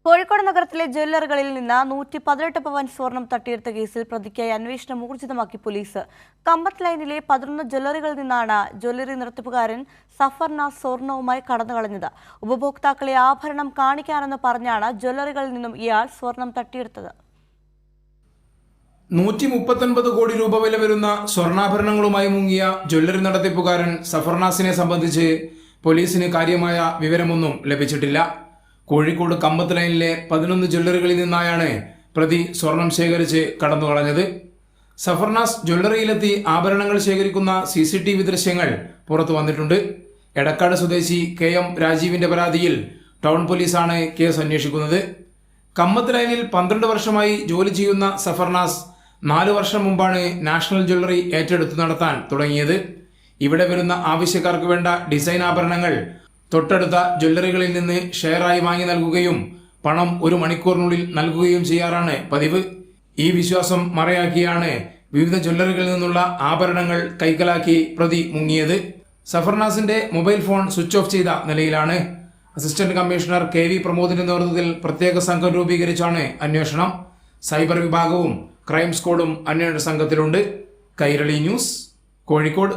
കോഴിക്കോട് നഗരത്തിലെ ജ്വല്ലറികളിൽ നിന്ന് 118 പവൻ സ്വർണം തട്ടിയെടുത്ത കേസിൽ പ്രതിക്കായി അന്വേഷണം ഊർജിതമാക്കി പോലീസ്. കമ്പത്ത് ലൈനിലെ 11 ജ്വല്ലറികളിൽ നിന്നാണ് ജ്വല്ലറി നടത്തിപ്പുകാരൻ സഫർനാസ് സ്വർണവുമായി കടന്നുകളഞ്ഞത്. ഉപഭോക്താക്കളെ ആഭരണം കാണിക്കാനെന്ന് പറഞ്ഞാണ് ജ്വല്ലറികളിൽ നിന്നും ഇയാൾ സ്വർണം തട്ടിയെടുത്തത്. 139 കോടി രൂപ വില വരുന്ന സ്വർണ്ണാഭരണങ്ങളുമായി മുങ്ങിയ ജ്വല്ലറി നടത്തിപ്പുകാരൻ സഫർനാസിനെ സംബന്ധിച്ച് പോലീസിന് കാര്യമായ വിവരമൊന്നും ലഭിച്ചിട്ടില്ല. കോഴിക്കോട് കമ്പത്ത് ലൈനിലെ 11 ജ്വല്ലറികളിൽ നിന്നായാണ് പ്രതി സ്വർണം ശേഖരിച്ച് കടന്നുകളഞ്ഞത്. സഫർനാസ് ജ്വല്ലറിയിലെത്തി ആഭരണങ്ങൾ ശേഖരിക്കുന്ന CCTV ദൃശ്യങ്ങൾ പുറത്തു വന്നിട്ടുണ്ട്. എടക്കാട് സ്വദേശി KM രാജീവിന്റെ പരാതിയിൽ ടൗൺ പോലീസാണ് കേസ് അന്വേഷിക്കുന്നത്. കമ്പത്ത് ലൈനിൽ 12 വർഷമായി ജോലി ചെയ്യുന്ന സഫർനാസ് 4 വർഷം മുമ്പാണ് നാഷണൽ ജ്വല്ലറി ഏറ്റെടുത്തു നടത്താൻ തുടങ്ങിയത്. ഇവിടെ വരുന്ന ആവശ്യക്കാർക്ക് വേണ്ട ഡിസൈൻ ആഭരണങ്ങൾ തൊട്ടടുത്ത ജ്വല്ലറികളിൽ നിന്ന് ഷെയറായി വാങ്ങി നൽകുകയും പണം 1 മണിക്കൂറിനുള്ളിൽ നൽകുകയും ചെയ്യാറാണ് പതിവ്. ഈ വിശ്വാസം മറയാക്കിയാണ് വിവിധ ജ്വല്ലറികളിൽ നിന്നുള്ള ആഭരണങ്ങൾ കൈക്കലാക്കി പ്രതി മുങ്ങിയത്. സഫർനാസിന്റെ മൊബൈൽ ഫോൺ സ്വിച്ച് ഓഫ് ചെയ്ത നിലയിലാണ്. അസിസ്റ്റന്റ് കമ്മീഷണർ KV പ്രമോദിന്റെ നേതൃത്വത്തിൽ പ്രത്യേക സംഘം രൂപീകരിച്ചാണ് അന്വേഷണം. സൈബർ വിഭാഗവും ക്രൈം സ്ക്വാഡും അന്വേഷണ സംഘത്തിലുണ്ട്. കൈരളി ന്യൂസ്, കോഴിക്കോട്.